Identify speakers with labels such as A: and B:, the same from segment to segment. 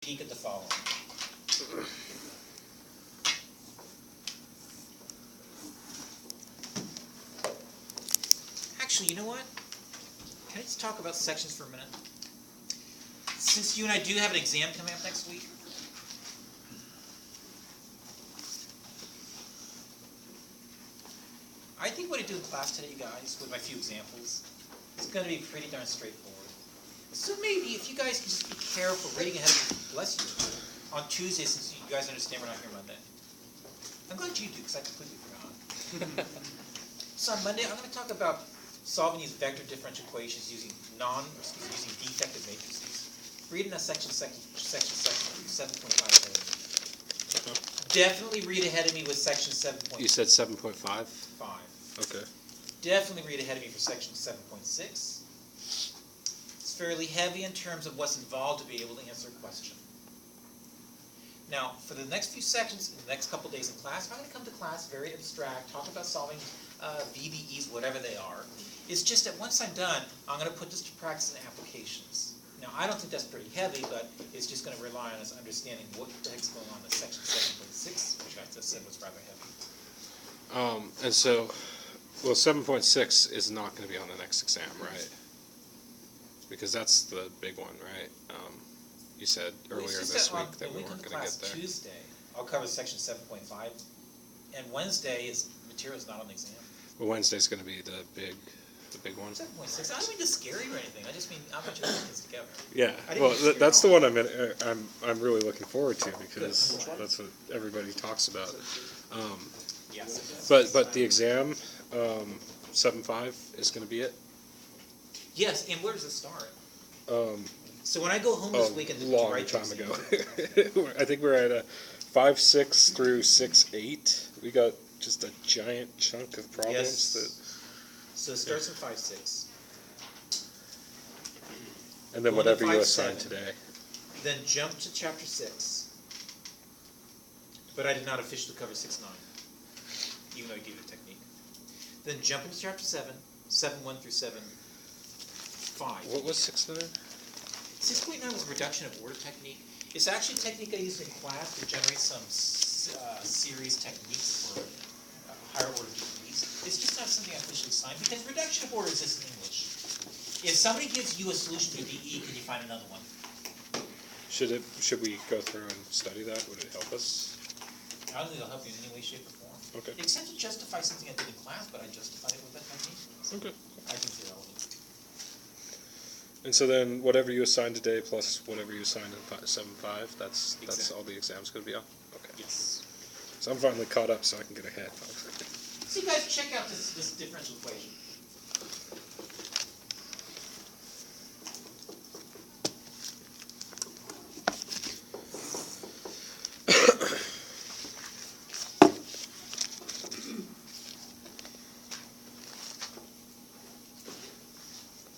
A: peek at the following. Actually, you know what? Can I just talk about sections for a minute? Since you and I do have an exam coming up next week, I think what I do in class today, you guys, with my few examples, is going to be pretty darn straightforward. So maybe if you guys can just be careful reading ahead of me, bless you, on Tuesday, since you guys understand we're not here Monday. I'm glad you do, because I completely forgot. So on Monday, I'm going to talk about solving these vector differential equations using defective matrices. Read in that section 7.5. Definitely read ahead of me with section 7.5.
B: You said 7.5?
A: 5.
B: Okay.
A: Definitely read ahead of me for section 7.6. It's fairly heavy in terms of what's involved to be able to answer a question. Now, for the next few sections, in the next couple days in class, I'm going to come to class very abstract, talk about solving VBEs, whatever they are. It's just that once I'm done, I'm going to put this to practice in applications. Now, I don't think that's pretty heavy, but it's just going to rely on us understanding what the heck's going on in section 7.6, which I just said was rather heavy.
B: And so, well, 7.6 is not going to be on the next exam, right? Because that's the big one, right? You said earlier this week that we weren't going to get there.
A: Tuesday, I'll cover section 7.5, and Wednesday is materials not on the exam.
B: Well, Wednesday's going to be the big one.
A: 7.6. I don't mean to scare you or anything. I just mean how much you put this together.
B: Yeah. Well, that's the one I'm really looking forward to because that's what everybody talks about.
A: Yes.
B: But the exam 7.5 is going to be it.
A: Yes, and where does it start? So when I go home this week and
B: long time ago, I think we're at 5.6 through 6.8. We got just a giant chunk of problems.
A: Yes. So it starts in 5.6.
B: And then whatever you assign today.
A: Then jump to chapter 6. But I did not officially cover 6.9, even though I gave you a technique. Then jump into chapter 7, 7.1 through 7.5.
B: What was 6.9?
A: 6.9 was a reduction of order technique. It's actually a technique I used in class to generate some series techniques for higher order DEs. It's just not something I officially assigned because reduction of order is just in English. If somebody gives you a solution to a DE, can you find another one?
B: Should we go through and study that? Would it help us?
A: I don't think it'll help you in any way, shape, or form.
B: Okay.
A: Except to justify something I did in class, but I justified it with that technique.
B: Okay.
A: I think it's irrelevant.
B: And so then, whatever you assign today plus whatever you assign in 7.5, that's
A: Exactly.
B: all the exam's going to be on. Okay.
A: Yes.
B: So I'm finally caught up, so I can get ahead.
A: So you guys check out this differential equation.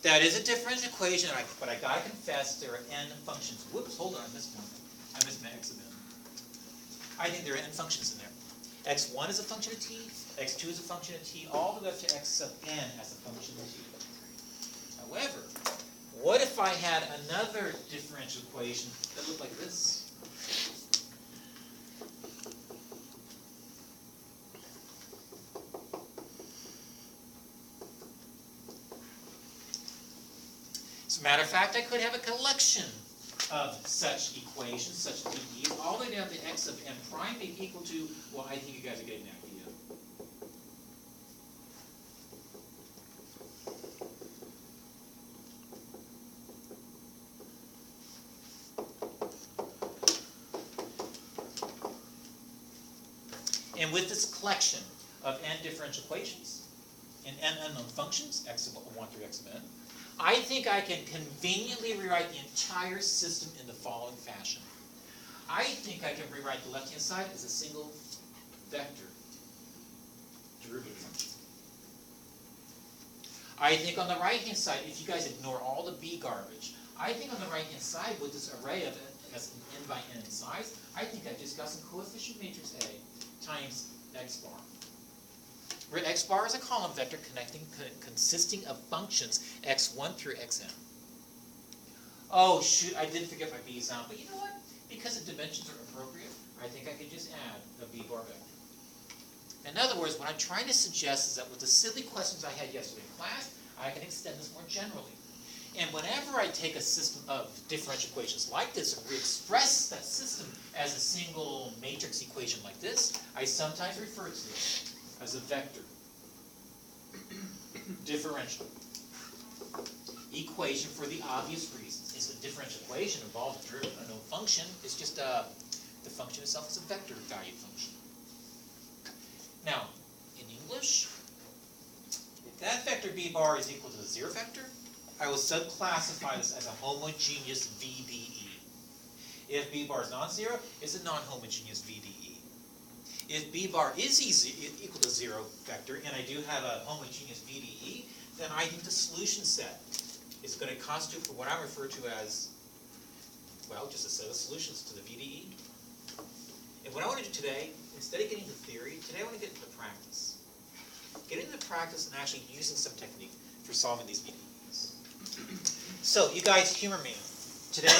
A: That is a differential equation, but I gotta confess there are n functions. Whoops, hold on, I missed one. I missed my x of n. I think there are n functions in there. x1 is a function of t, x2 is a function of t, all the way up to x sub n as a function of t. However, what if I had another differential equation that looked like this? As a matter of fact, I could have a collection of such equations, such DEs, all the way down to x of n prime being equal to, well, I think you guys are getting the idea. And with this collection of n differential equations and n unknown functions, x of 1 through x of n, I think I can conveniently rewrite the entire system in the following fashion. I think I can rewrite the left-hand side as a single vector derivative function. I think on the right-hand side, if you guys ignore all the b garbage, I think on the right-hand side with this array of as n by n in size, I think I just got some coefficient matrix A times x bar. Where x bar is a column vector consisting of functions x1 through xn. Oh shoot, I did forget my b sound, but you know what? because the dimensions are appropriate, I think I could just add a b-bar vector. In other words, what I'm trying to suggest is that with the silly questions I had yesterday in class, I can extend this more generally. And whenever I take a system of differential equations like this and re-express that system as a single matrix equation like this, I sometimes refer to it as a vector differential equation for the obvious reasons. It's a differential equation involves a derivative of no function. It's just the function itself is a vector valued function. Now, in English, if that vector b bar is equal to the zero vector, I will subclassify this as a homogeneous VDE. If b bar is non-zero, it's a non-homogeneous VDE. If b bar is equal to zero vector, and I do have a homogeneous VDE, then I think the solution set is going to constitute for what I refer to as, well, just a set of solutions to the VDE. And what I want to do today, instead of getting into theory, today I want to get into practice. Get into practice and actually using some technique for solving these VDEs. So, you guys humor me. Today,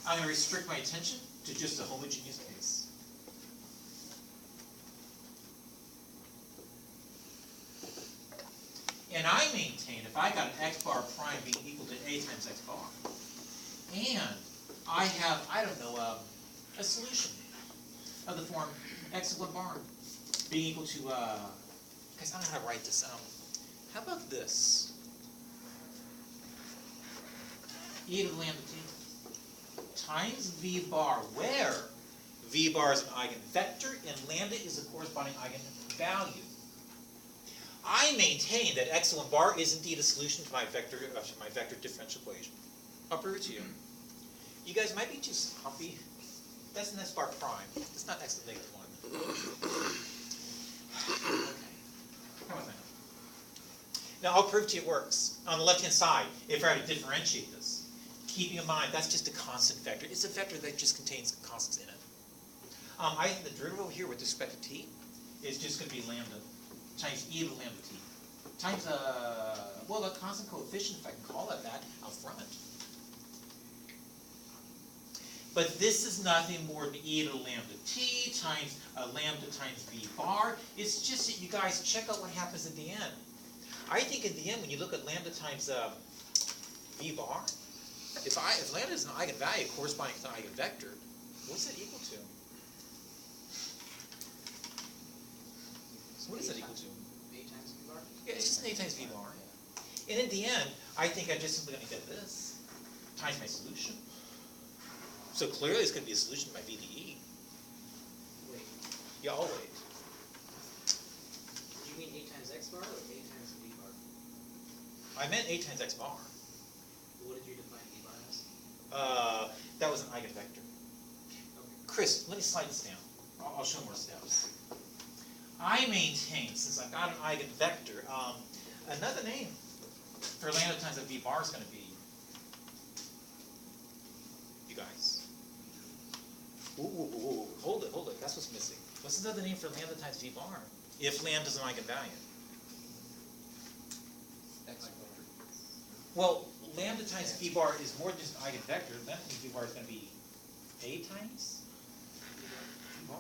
A: I'm going to restrict my attention to just a homogeneous case. And I maintain if I got an x bar prime being equal to a times x bar, and I have, I don't know, a solution of the form x of 1 bar being equal to, guys, I don't know how to write this out. How about this? E to the lambda t times v bar, where v bar is an eigenvector and lambda is the corresponding eigenvalue. I maintain that x of 1 bar is indeed a solution to my vector differential equation. I'll prove it to you. You guys might be too sloppy. That's an s bar prime. It's not x to the negative 1. Okay. How about that? Now I'll prove to you it works. On the left-hand side, if I were to differentiate this, keeping in mind that's just a constant vector. It's a vector that just contains constants in it. I think the derivative over here with respect to t is just going to be lambda times e to the lambda t times well, a constant coefficient, if I can call it that, out front. But this is nothing more than e to the lambda t times lambda times v bar. It's just that you guys check out what happens at the end. I think in the end, when you look at lambda times v bar, if lambda is an eigenvalue corresponding to an eigenvector, what's it equal to? So what is it equal to?
C: A times v bar?
A: Yeah, it's just an a times v bar. And in the end, I think I'm just simply going to get this times my solution. So clearly it's going to be a solution to my VDE.
C: Wait,
A: Yeah, I'll wait.
C: do you mean a times x bar or a times v bar?
A: I meant a times x bar.
C: What did you define v bar as?
A: That was an eigenvector.
C: Okay.
A: Chris, let me slide this down. I'll show more steps. I maintain, since I've got an eigenvector, another name for lambda times a v bar is going to be, you guys. Ooh, hold it, that's what's missing. What's another name for lambda times v bar? If lambda is an eigenvalue.
C: X bar.
A: Well, lambda times v bar is more than just an eigenvector. That means v bar is going to be a times v bar.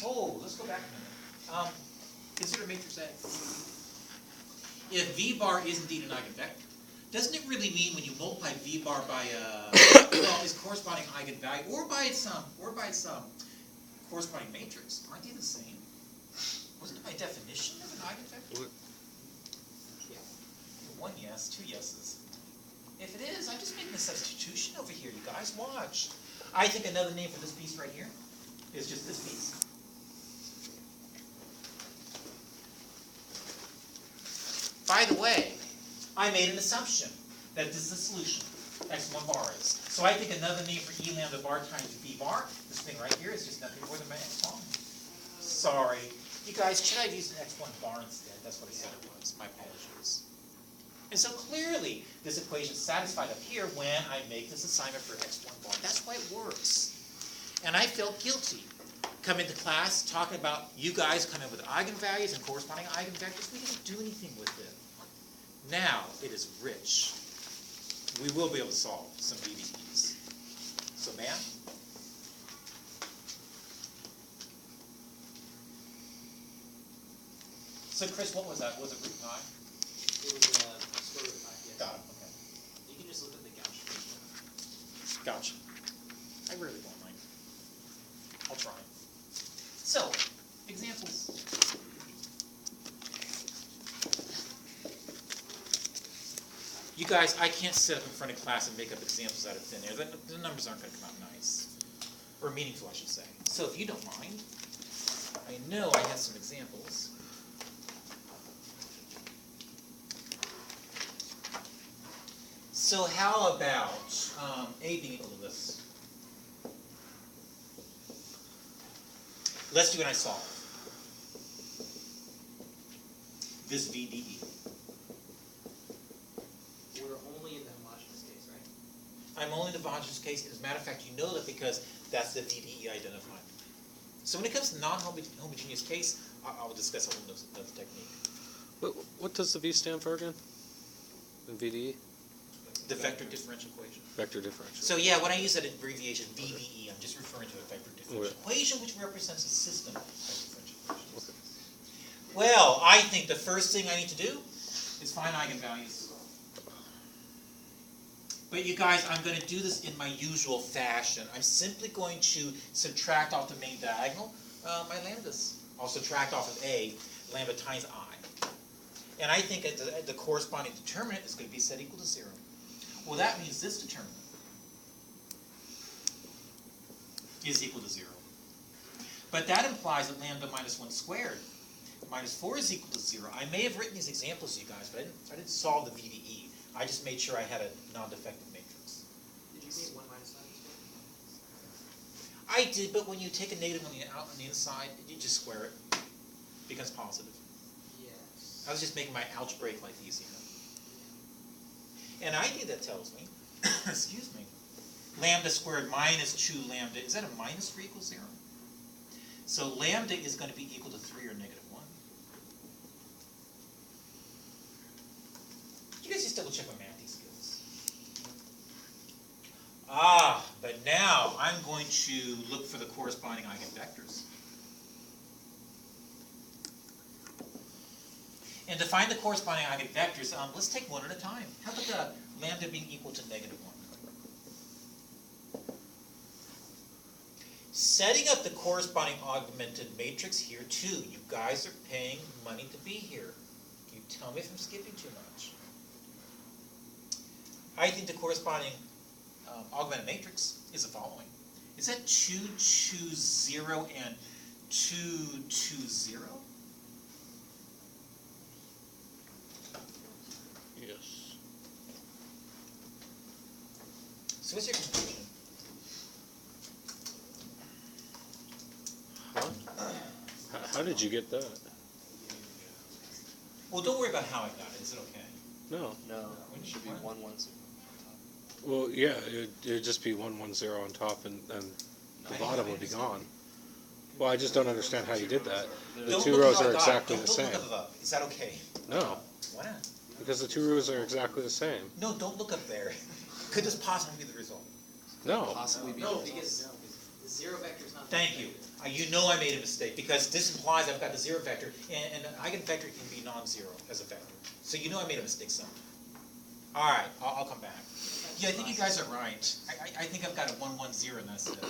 A: Oh, let's go back a minute. Consider matrix A. If v bar is indeed an eigenvector, doesn't it really mean when you multiply v bar by well, its corresponding eigenvalue, or by its corresponding matrix, aren't they the same? Wasn't it by definition of an eigenvector?
C: Yeah.
A: One yes, two yeses. If it is, I'm just making a substitution over here, you guys. Watch. I think another name for this piece right here is just this piece. By the way, I made an assumption that this is the solution, x1 bar is. So I think another name for e lambda bar times v bar, this thing right here, is just nothing more than my x bar. Sorry. You guys, should I have used an x1 bar instead? That's what I said it was. My apologies. And so clearly, this equation is satisfied up here when I make this assignment for x1 bar. That's why it works. And I felt guilty coming to class talking about you guys coming with eigenvalues and corresponding eigenvectors. We didn't do anything with it. Now it is rich. We will be able to solve some VDEs. So, man, So Chris, what was that? Was it root pi?
C: It was square root of pi, yes.
A: Got it, okay.
C: You can just look at the Gauss formula.
A: Gotcha. I really don't mind. I'll try. So, examples. You guys, I can't sit up in front of class and make up examples out of thin air. The numbers aren't going to come out nice. Or meaningful, I should say. So if you don't mind, I know I have some examples. So how about A being equal to this? Let's do an isolve. This VDE.
C: We're only in the homogeneous case, right?
A: I'm only in the homogeneous case. As a matter of fact, you know that because that's the VDE identified. So when it comes to non-homogeneous case, I will discuss a whole other technique.
B: What does the V stand for again? In VDE?
A: The vector differential equation.
B: Vector differential.
A: So yeah, when I use that abbreviation VDE, I'm just referring to a vector differential equation which represents a system of differential equations.
B: Okay.
A: Well, I think the first thing I need to do is find eigenvalues. But you guys, I'm going to do this in my usual fashion. I'm simply going to subtract off the main diagonal my lambdas. I'll subtract off of A, lambda times I. And I think the corresponding determinant is going to be set equal to 0. Well, that means this determinant is equal to 0. But that implies that lambda minus 1 squared minus 4 is equal to 0. I may have written these examples, you guys, but I didn't solve the VDE. I just made sure I had a non-defective matrix.
C: Did you say 1 minus 5 is
A: I did, but when you take a negative on the inside, you just square it. It becomes positive.
C: Yes.
A: I was just making my algebraic life easier. And I think that tells me, excuse me, lambda squared minus 2 lambda, is that a minus 3 equals 0? So lambda is going to be equal to 3 or negative 1. You guys just double check my mathy skills. But now I'm going to look for the corresponding eigenvectors. And to find the corresponding eigenvectors, let's take one at a time. How about the lambda being equal to negative 1? Setting up the corresponding augmented matrix here too. You guys are paying money to be here. You tell me if I'm skipping too much. I think the corresponding augmented matrix is the following. Is that 2, 2, 0, and 2, 2, 0?
B: Yes.
A: So what's your conclusion?
B: Huh? How did you get that?
A: Well, don't worry about how I got it. Is it okay?
B: No.
D: No, it should be 1, 1, 0.
B: Well, yeah, it'd just be 1, 1, 0 on top, and the bottom would be gone. Well, I just don't understand how you did that. The
A: Don't
B: 2
A: look
B: rows
A: how I
B: are
A: got it.
B: exactly
A: Don't
B: the same.
A: look up. Is that okay?
B: No,
A: Why not?
B: because the 2 rows are exactly the same.
A: No, don't look up there. Could this possibly be the result?
B: No.
D: Possibly be.
C: No, because the 0 vector is not.
A: Thank you. You know I made a mistake because this implies I've got the 0 vector, and an eigenvector can be non-zero as a vector. So you know I made a mistake somewhere. All right, I'll come back. Yeah, I think you guys are right. I think I've got a 1, 1, 0, and that's it.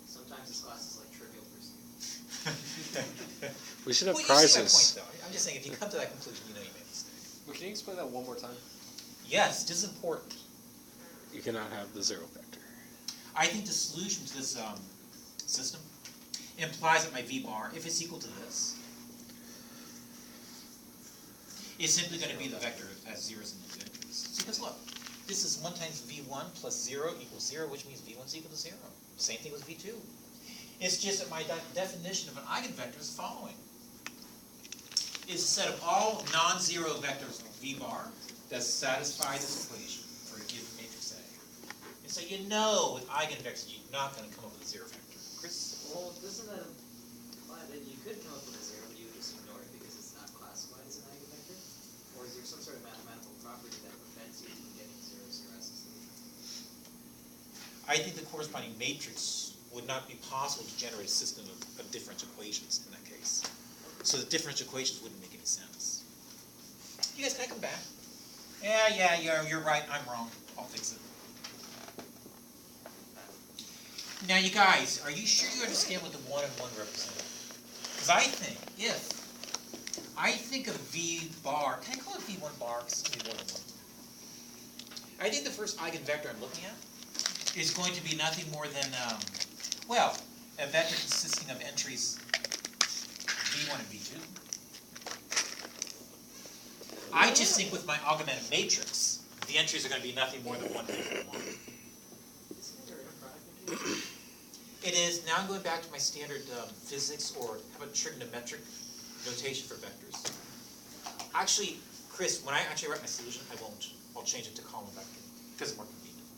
C: Sometimes this class is like trivial pursuit.
B: We should have
A: Well, you see my
B: prizes.
A: point, though. I'm just saying, if you come to that conclusion, you know you made a mistake.
D: But can you explain that one more time?
A: Yes, this is important.
B: You cannot have the 0 vector.
A: I think the solution to this system implies that my v bar, if it's equal to this, is simply going to be the vector that has zeros and its entries. Because look, this is 1 times v1 plus 0 equals 0, which means v1 is equal to 0. Same thing with v2. It's just that my definition of an eigenvector is the following. It's a set of all non-zero vectors of v bar that satisfy this equation for a given matrix A. And so you know with eigenvectors you're not going to come up with a 0 vector. Chris?
C: Well, doesn't that imply that you could come up with a 0, but you would just ignore it because it's not classified as an eigenvector? Or is there some sort of mathematical property that prevents you from getting 0, 0 as a solution?
A: I think the corresponding matrix would not be possible to generate a system of differential equations in that case. So the differential equations wouldn't make any sense. You guys, can I come back? Yeah, you're right, I'm wrong. I'll fix it. Now you guys, are you sure you understand what the 1 and 1 represent? Because I think of V bar, can I call it V1 bar? Because it's going to be more than 1. I think the first eigenvector I'm looking at is going to be nothing more than, a vector consisting of entries V1 and V2. I just think with my augmented matrix, the entries are going to be nothing more than 1 and 1.
C: Isn't there a product notation?
A: It is. Now I'm going back to my standard physics, or how about trigonometric notation for vectors. Actually, Chris, when I actually write my solution, I won't. I'll change it to column vector, because it's more convenient.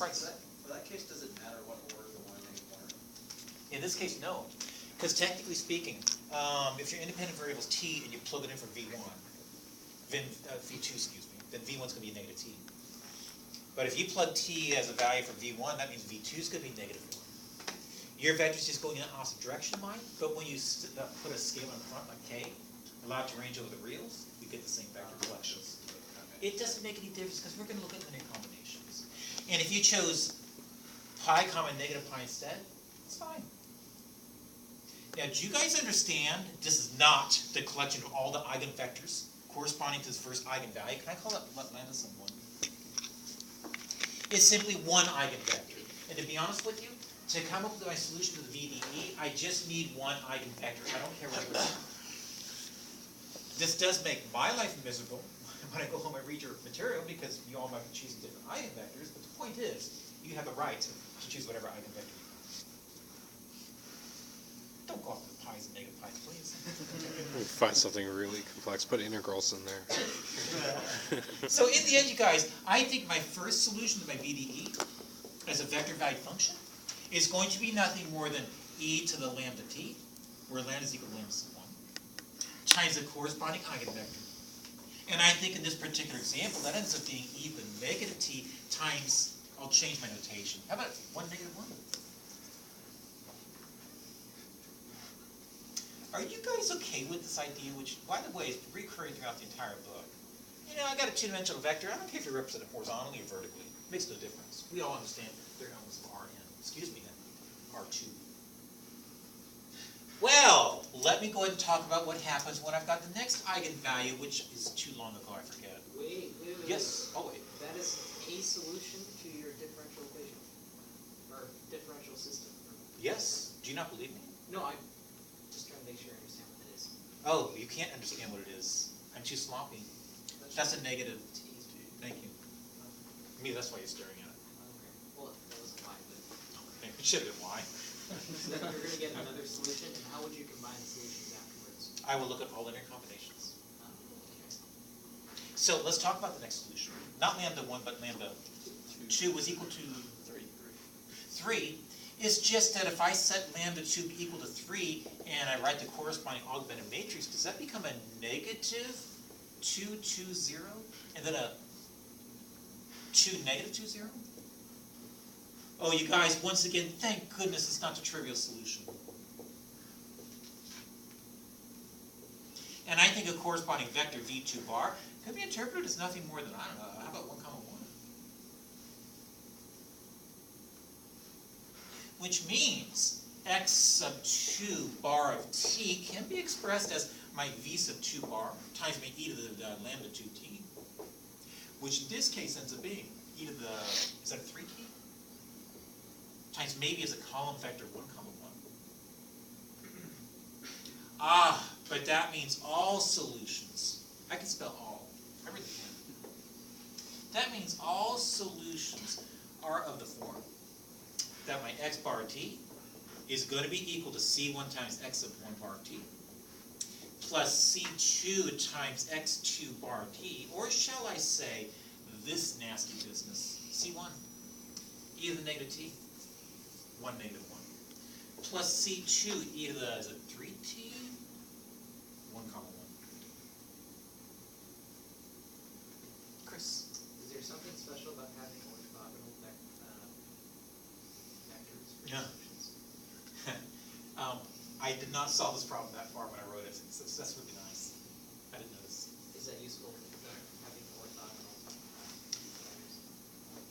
A: Right.
D: For that case, does it matter what order the one they are?
A: In this case, no. Because technically speaking, if your independent variable is t and you plug it in for v1, v2, excuse me, then v1 is going to be a negative t. But if you plug t as a value for v1, that means v2 is going to be negative 1. Your vector is just going in the opposite direction of mine, but when you put a scale in front like k, allow it to range over the reals, you get the same vector collections. It doesn't make any difference because we're going to look at linear combinations. And if you chose pi comma negative pi instead, it's fine. Now, do you guys understand this is not the collection of all the eigenvectors corresponding to this first eigenvalue? Can I call that lambda sum 1? It's simply one eigenvector. And to be honest with you, to come up with my solution to the VDE, I just need one eigenvector. I don't care what it is. This does make my life miserable when I go home and read your material because you all might be choosing different eigenvectors, but the point is, you have the right to choose whatever eigenvector you want. Don't go off to the pi's and negative pi's, please.
B: Find something really complex, put integrals in there.
A: So in the end, you guys, I think my first solution to my VDE as a vector valued function is going to be nothing more than e to the lambda t, where lambda is equal to lambda sum 1, times the corresponding eigenvector. And I think in this particular example, that ends up being e to the negative t times, I'll change my notation. How about 1 negative 1? Are you guys okay with this idea, which, by the way, is recurring throughout the entire book? You know, I got a two-dimensional vector. I don't care if you represent it horizontally or vertically. It makes no difference. We all understand they're elements of Rn. Excuse me, R2. Well, let me go ahead and talk about what happens when I've got the next eigenvalue, which is too long ago, I forget.
C: Wait.
A: Yes, I'll wait.
C: That is a solution to your differential equation, or differential system.
A: Yes? Do you not believe me?
C: No, I'm just trying to make sure I understand what it is.
A: Oh, you can't understand what it is. I'm too sloppy. That's a negative t. Thank you. Me, that's why you're staring at it.
C: Okay. Well, that wasn't why, but
A: Okay, it should have been why.
C: so then you're going to get another solution, and how would you combine the solutions afterwards?
A: I will look at all linear combinations.
C: Okay.
A: So let's talk about the next solution. Not lambda 1, but lambda 2 was equal to 3. It's just that if I set lambda 2 equal to 3 and I write the corresponding augmented matrix, does that become a negative 2, 2, 0? And then a 2, negative 2, 0? Oh, you guys, once again, thank goodness it's not a trivial solution. And I think a corresponding vector v2 bar could be interpreted as nothing more than, I don't know, how about 1, 1? Which means x sub 2 bar of t can be expressed as my v sub 2 bar times my e to the lambda 2t, which in this case ends up being e to the, is that a 3t? Times maybe as a column vector 1, 1. Ah, but that means all solutions. I can spell all. I really can. That means all solutions are of the form that my x bar t is going to be equal to c1 times x sub 1 bar t plus c2 times x2 bar t, or shall I say this nasty business, c1 e to the negative t, 1 negative 1, plus c2 e to the, is it 3t, 1 comma 1. Chris?
C: Is there something special about having orthogonal vectors for
A: Yeah.
C: functions?
A: I did not solve this problem that far when I wrote it, so that's really nice. I didn't notice.
C: Is that useful, having orthogonal vectors?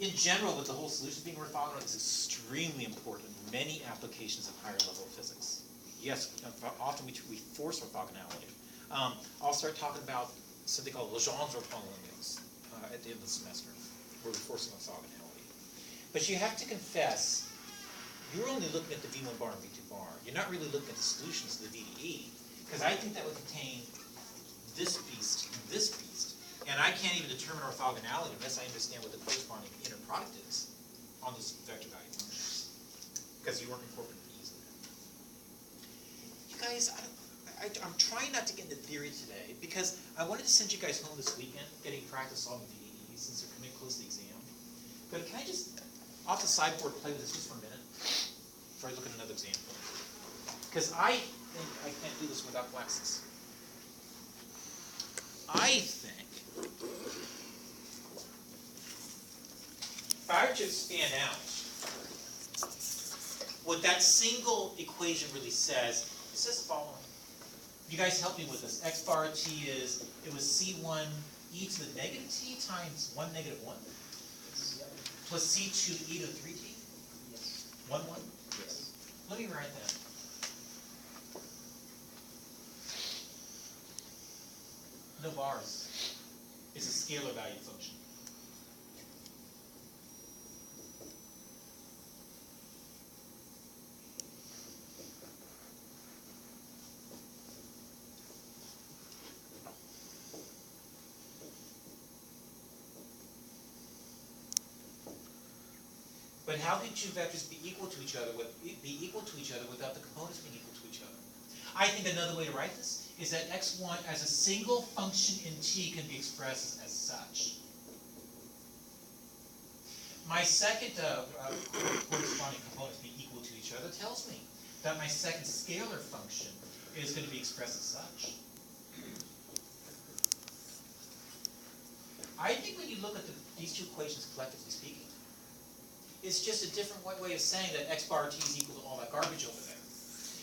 A: In general, with the whole solution being orthogonal, it's extremely important in many applications of higher level physics. Yes, often we force orthogonality. I'll start talking about something called Legendre polynomials at the end of the semester, where we're forcing orthogonality. But you have to confess, you're only looking at the V1 bar and V2 bar. You're not really looking at the solutions of the VDE, because I think that would contain this beast and this beast. And I can't even determine orthogonality unless I understand what the corresponding inner product is on those vector value functions, because you weren't incorporating these in there. You guys, I'm trying not to get into theory today, because I wanted to send you guys home this weekend, getting practice solving VDEs since they're coming close to the exam. But can I just, off the sideboard, play with this just for a minute, before I look at another example? Because I think I can't do this without glasses. I think if I were to expand out, what that single equation really says, it says the following. You guys help me with this. X bar t is, it was C1 e to the negative t times 1 negative 1 plus C2 e to the 3t?
C: Yes.
A: 1, 1?
C: Yes.
A: Let me write that. No bars. It's a scalar value function. But how can two vectors be equal to each other without the components being equal to each other? I think another way to write this is that x1 as a single function in T can be expressed as such. My second corresponding components being equal to each other tells me that my second scalar function is going to be expressed as such. I think when you look at these two equations collectively speaking, it's just a different way of saying that x bar t is equal to all that garbage over there.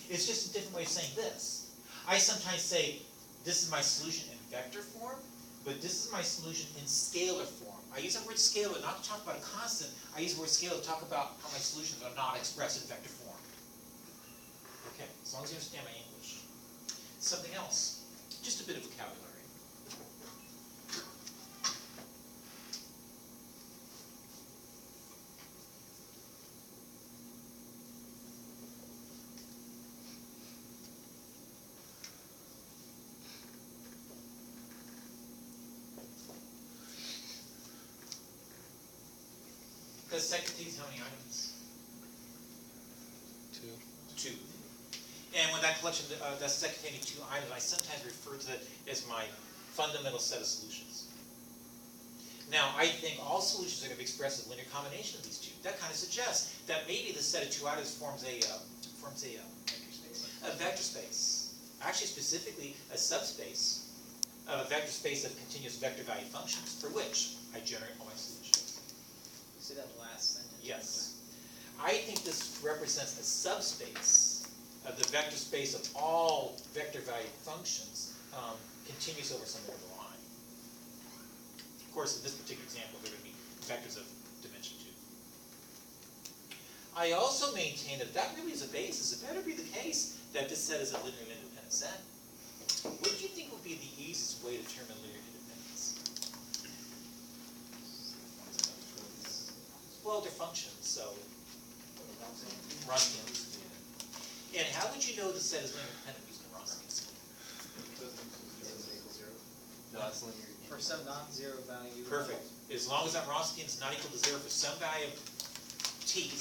A: It's just a different way of saying this. I sometimes say, this is my solution in vector form, but this is my solution in scalar form. I use the word scalar not to talk about a constant. I use the word scalar to talk about how my solutions are not expressed in vector form. Okay, as long as you understand my English. Something else, just a bit of vocabulary. Does set contains how many items?
B: 2.
A: 2. And when that collection, that set containing 2 items, I sometimes refer to that as my fundamental set of solutions. Now, I think all solutions are going to be expressed as a linear combination of these two. That kind of suggests that maybe the set of 2 items forms a vector space. Actually, specifically, a subspace of a vector space of continuous vector value functions for which I generate all my solutions.
C: See that last sentence?
A: Yes. I think this represents a subspace of the vector space of all vector value functions continuous over some order line. Of course, in this particular example, they're going to be vectors of dimension 2. I also maintain that that really is a basis. It better be the case that this set is a linearly independent set. What do you think would be the easiest way to determine linear independence? Well, they're functions, so Wronskian. And how would you know the set is linear independent using the Wronskian scheme?
D: No, it's linear.
C: For some non-zero value.
A: Perfect. As long as that Wronskian is not equal to 0 for some value of t,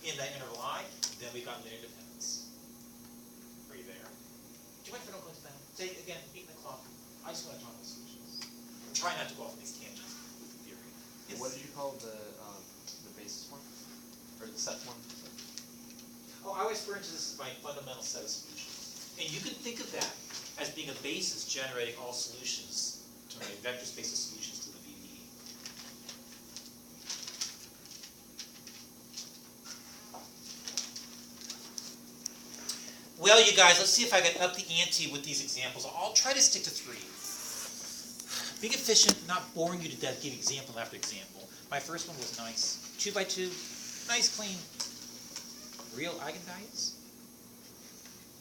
A: in that interval I, then we got linear independence. Are you there? Do you mind if I don't go into that? Say again, beating the clock. I just want to talk about solutions. Try not to go off on these tangents. Theory. Yes.
D: What did you call the basis one? Or the set one?
A: Oh, I always refer to this as my fundamental set of solutions. And you can think of that as being a basis generating all solutions to my vector space of solutions to the VDE. Well, you guys, let's see if I can up the ante with these examples. I'll try to stick to 3. Being efficient, not boring you to death, give example after example. My first one was nice. 2 by 2, nice, clean. Real eigenvalues?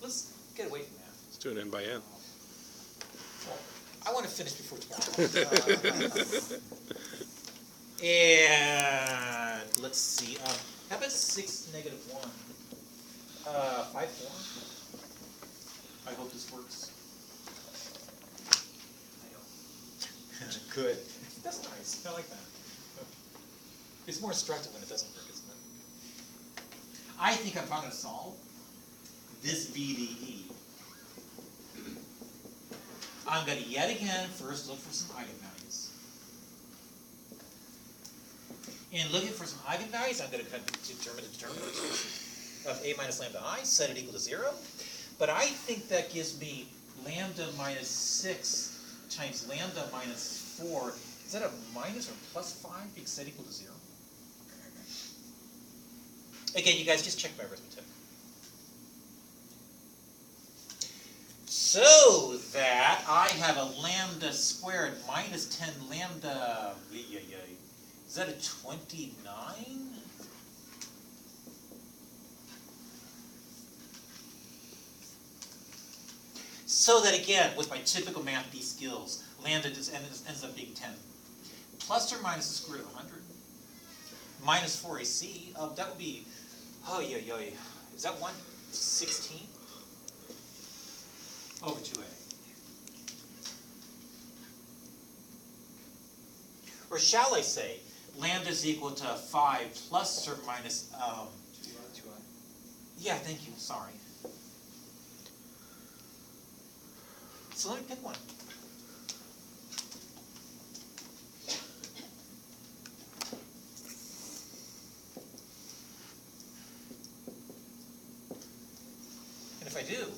A: Let's get away from that.
B: Let's do it N by N.
A: Well, I want to finish before tomorrow. And let's see. How about 6, -1? 5, 4? I hope this works. Good. That's nice. I like that. It's more instructive when it doesn't work, isn't it? I think I'm going to solve this VDE. I'm going to yet again first look for some eigenvalues. In looking for some eigenvalues, I'm going to determine the determinant of A minus lambda I, set it equal to 0. But I think that gives me lambda minus 6 times lambda minus 4. Is that a minus or plus 5 being set equal to 0? Again, you guys just check my arithmetic. So that I have a lambda squared minus 10 lambda. Is that a 29? So that again, with my typical math D skills, lambda just ends up being 10. Plus or minus the square root of 100. Minus 4ac, that would be, is that 1/16? Over 2a. Or shall I say, lambda is equal to 5 plus or minus,
D: 2i.
A: yeah, thank you, sorry. So let me pick one. And if I do,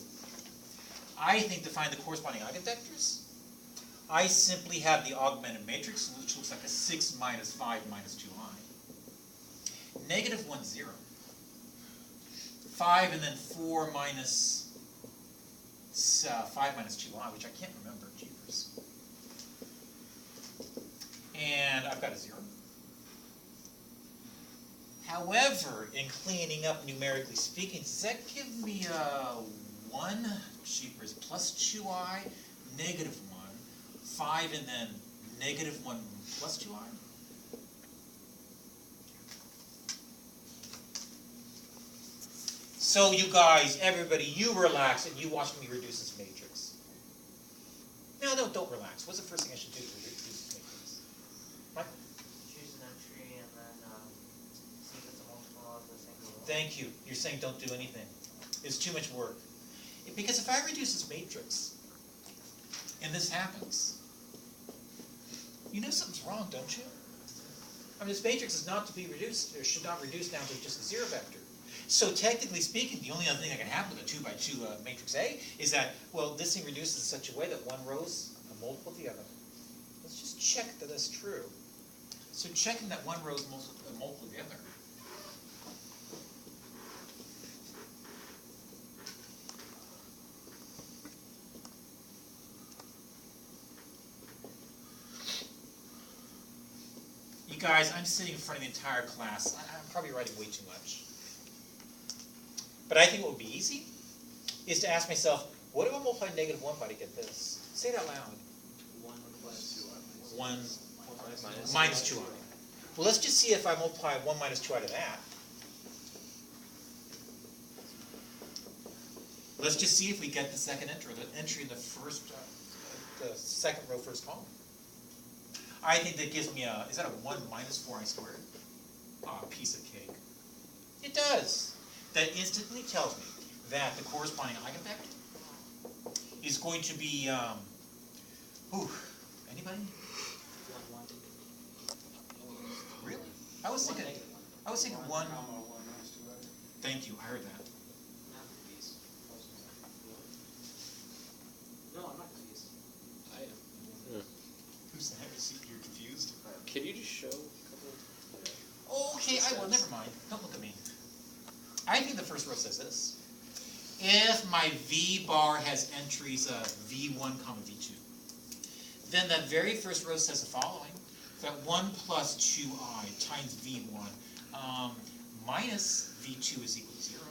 A: I think to find the corresponding eigenvectors, I simply have the augmented matrix, which looks like a 6 minus 5 minus 2i. Negative 1, 0. 5 and then 4 minus 5 minus 2i, which I can't remember, jeepers. And I've got a 0. However, in cleaning up numerically speaking, does that give me a 1, jeepers, plus 2i, negative 1, 5 and then negative 1 plus 2i? So you guys, everybody, you relax and you watch me reduce this matrix. No, don't relax. What's the first thing I should do to reduce this matrix? Mike?
C: Choose an entry and then see if it's a multiple of the single row.
A: Thank you. You're saying don't do anything. It's too much work. Because if I reduce this matrix, and this happens, you know something's wrong, don't you? I mean, this matrix is not to be reduced, or should not reduce down to just a 0 vector. So technically speaking, the only other thing that can happen with a 2 by 2 matrix A is that, well, this thing reduces in such a way that one row's a multiple of the other. Let's just check that that's true. So checking that one row is a multiple of the other. You guys, I'm sitting in front of the entire class. I'm probably writing way too much. But I think what would be easy is to ask myself, what do I multiply negative 1 by to get this? Say it out loud.
C: 1 plus 2i.
A: 1 minus 2i. Well, let's just see if I multiply 1 minus 2i to that. Let's just see if we get the second entry, or the entry in the first, the second row, first column. I think that gives me a, is that a 1 minus 4i squared? Ah, piece of cake. It does. That instantly tells me that the corresponding eigenvector is going to be, anybody?
C: 1, 1.
A: Really? I was thinking 1. Thank you, I heard that.
C: Not confused. No, I'm not confused.
D: I am.
A: Who's that? You're confused?
D: Can you just show a couple?
A: Okay, I will, never mind. Don't look at me. I think the first row says this. if my V bar has entries of V1, V2, then that very first row says the following, that 1 plus 2I times V1 minus V2 is equal to 0.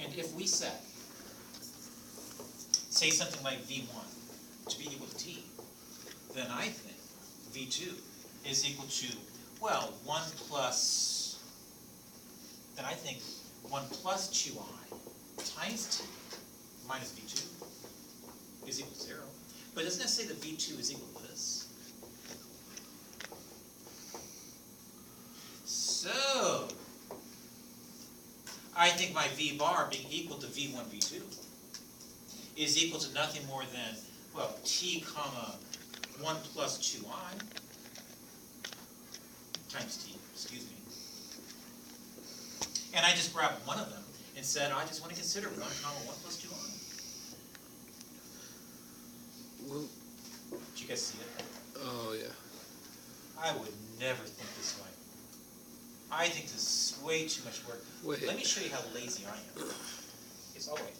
A: And if we say something like V1 to be equal to T, then I think V2 is equal to, well, 1 plus, then I think 1 plus 2I times T minus V2 is equal to 0. But doesn't that say that V2 is equal to this? So, I think my V bar being equal to V1, V2 is equal to nothing more than, well, T comma 1 plus 2I times T, excuse me. And I just grabbed one of them and said, I just want to consider 1 comma 1 plus 2I.
B: Well,
A: Did you guys see it?
B: oh yeah.
A: I would never think this way. I think this is way too much work.
B: Wait.
A: Let me show you how lazy I am. Yes, I'll wait.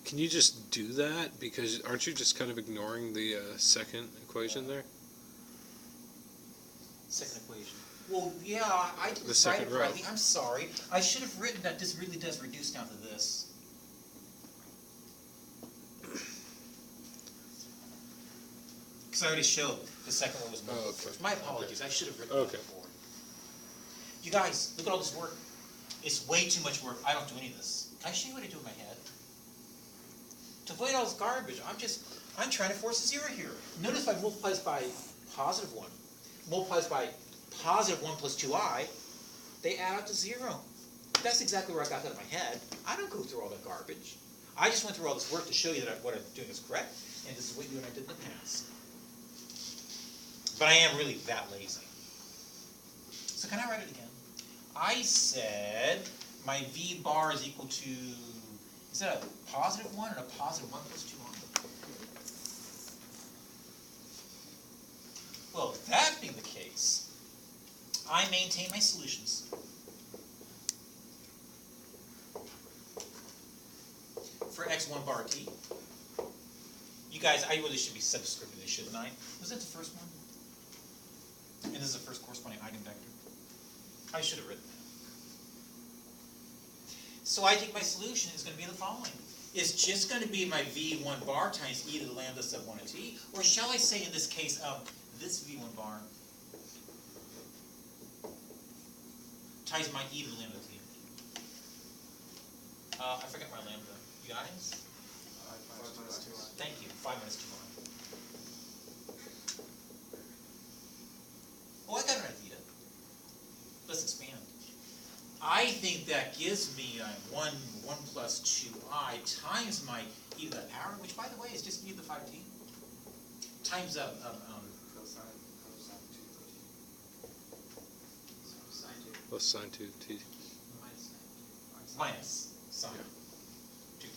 B: Can you just do that? Because aren't you just kind of ignoring the second equation there?
A: Second equation. Well, yeah, I didn't
B: The
A: write
B: second
A: it
B: row.
A: correctly. I'm sorry. I should have written that this really does reduce down to this. Because I already showed the second one was moved
B: Oh, okay.
A: first. My apologies. I should have written
B: Okay.
A: that before. You guys, look at all this work. It's way too much work. I don't do any of this. Can I show you what I do in my head? To avoid all this garbage, I'm trying to force a 0 here. Notice if I multiplies by positive 1, multiplies by positive 1 plus 2I, they add up to 0. That's exactly where I got that in my head. I don't go through all that garbage. I just went through all this work to show you that what I'm doing is correct, and this is what you and I did in the past. But I am really that lazy. So can I write it again? I said my V bar is equal to, is that a positive 1 and a positive 1 plus 2I? Well, that being the case, I maintain my solutions. For x1 bar t. You guys, I really should be subscripting this, shouldn't I? Was that the first one? And this is the first corresponding eigenvector. I should have written that. So I think my solution is going to be the following. It's just going to be my v1 bar times e to the lambda sub 1 of t, or shall I say in this case, this v1 bar times my e to the lambda t. I forgot my lambda. You guys?
D: 5 minus 2i.
A: Thank you. 5 minus 2i. Oh, I got an idea. Let's expand. I think that gives me 1 plus 2i times my e to the power, which by the way is just e to the 5t, times
D: Cosine 2t.
C: Sine 2
B: Plus sine 2t.
C: minus sine 2.
A: minus sine 2t.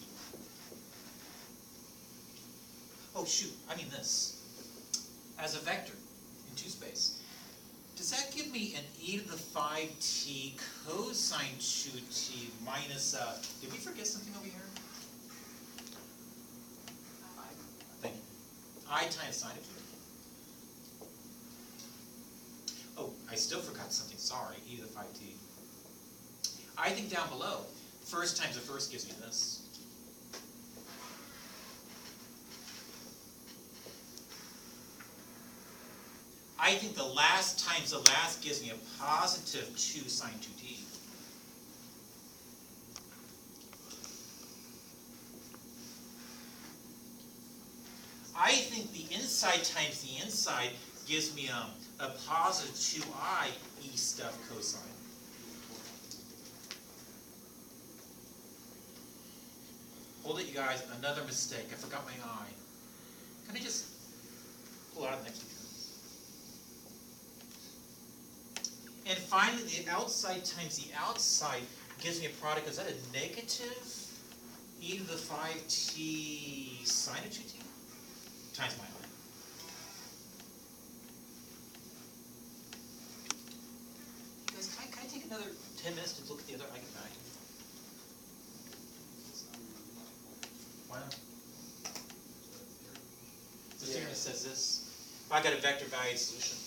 A: Oh shoot, I mean this. As a vector in 2 space. Does that give me an e to the 5t cosine 2t minus, did we forget something over here? Thank you. I times sine of 2t. Oh, I still forgot something, sorry, e to the 5t. I think down below, first times the first gives me this. I think the last times the last gives me a positive 2 sine 2t. I think the inside times the inside gives me a positive 2i e stuff cosine. Hold it, you guys, another mistake. I forgot my I. Can I just pull out the next one? And finally, the outside times the outside gives me a product. Is that a negative e to the 5t sine of 2t times my I? You guys, can I take another 10 minutes to look at the other eigenvalue? Why not? The theorem says this. If I got a vector valued solution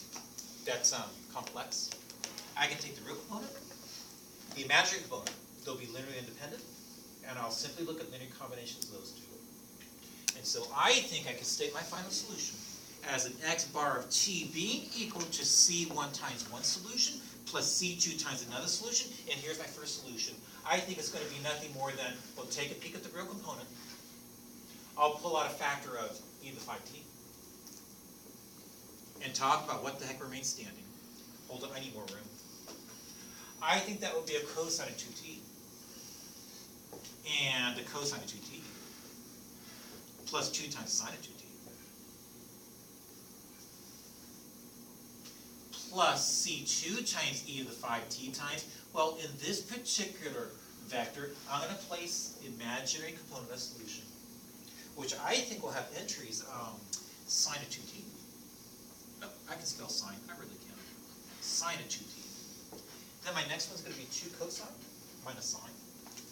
A: that's complex, I can take the real component, the imaginary component, they'll be linearly independent, and I'll simply look at linear combinations of those two. And so I think I can state my final solution as an x bar of t being equal to c1 times one solution plus c2 times another solution, and here's my first solution. I think it's going to be nothing more than, we'll take a peek at the real component, I'll pull out a factor of e to the 5t, and talk about what the heck remains standing. Hold up, I need more room. I think that would be a cosine of 2t, and a cosine of 2t, plus 2 times sine of 2t, plus c2 times e to the 5t times, well, in this particular vector, I'm going to place the imaginary component of the solution, which I think will have entries sine of 2t. No, I can spell sine, I really can. Sine of 2t. Then my next one's going to be 2 cosine minus sine.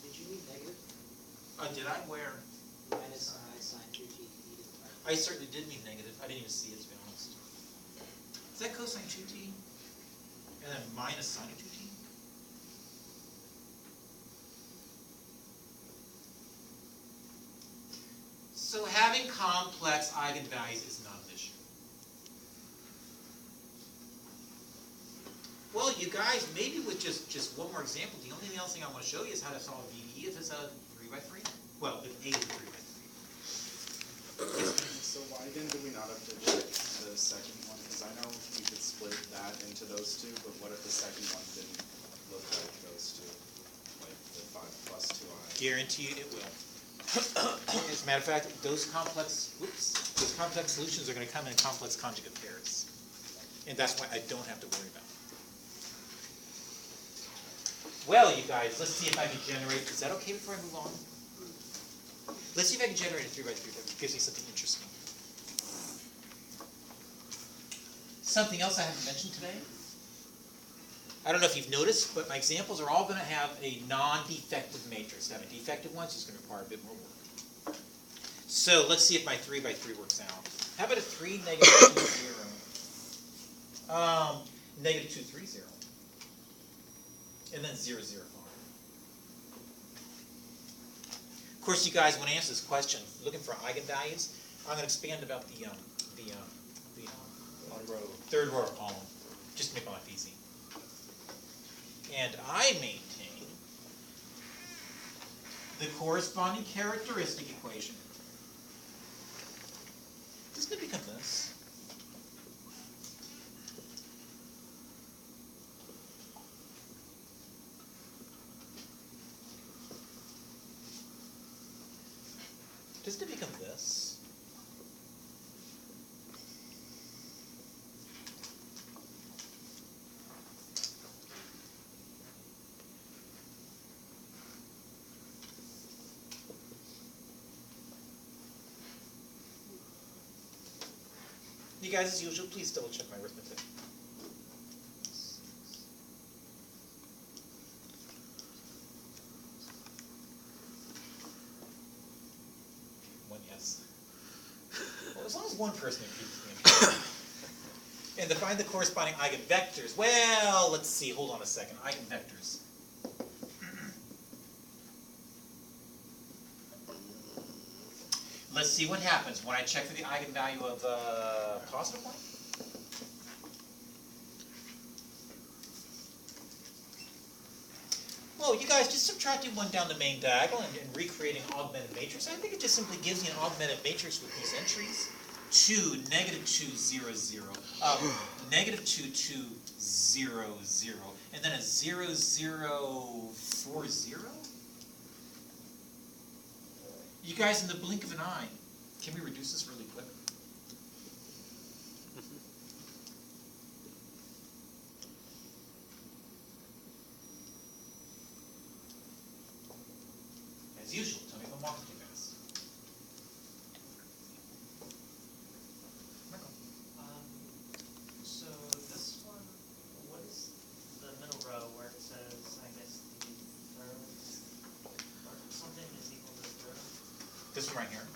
C: Did you mean negative?
A: Did I? Where?
C: Minus sine 2t e to the 5t.
A: I certainly did mean negative. I didn't even see it, to be honest. Is that cosine 2t? And then minus sine of 2t? So having complex eigenvalues is not an issue. Well, you guys, maybe with just one more example, the only other thing I want to show you is how to solve VDE if it's a 3x3. Well, if A is a 3x3.
E: So why then do we not have to check the second one? Because I know we could split that into those two, but what if the second one didn't look like those two? Like the 5 plus 2i?
A: Guarantee you it will. As a matter of fact, those complex solutions are going to come in complex conjugate pairs. And that's why I don't have to worry about it. Well, you guys, let's see if I can generate, is that okay before I move on? Let's see if I can generate a 3x3 that gives me something interesting. Something else I haven't mentioned today. I don't know if you've noticed, but my examples are all going to have a non-defective matrix. To have a defective one, it's just going to require a bit more work. So let's see if my 3x3 works out. How about a 3, negative 2, 0? Negative 2, 3, 0. And then 0, 0, 5. Of course, you guys, when I answer this question, looking for eigenvalues, I'm going to expand about the third row column, just to make my life easy. And I maintain the corresponding characteristic equation. Doesn't it become this? Doesn't it become this? You guys, as usual, please double check my arithmetic. One yes. Well, as long as one person agrees with me. And to find the corresponding eigenvectors, well, let's see, hold on a second. Eigenvectors. Let's see what happens when I check for the eigenvalue of positive one. Well, you guys, just subtracting one down the main diagonal and recreating an augmented matrix, I think it just simply gives me an augmented matrix with these entries. 2, negative 2, 0, 0. Negative 2, 2, 0, 0. And then a 0, 0, 4, 0? You guys, in the blink of an eye, can we reduce this really quick? As usual, tell me if I'm walking too fast. Michael.
D: So this one, what is the middle row where it says
A: this one right here,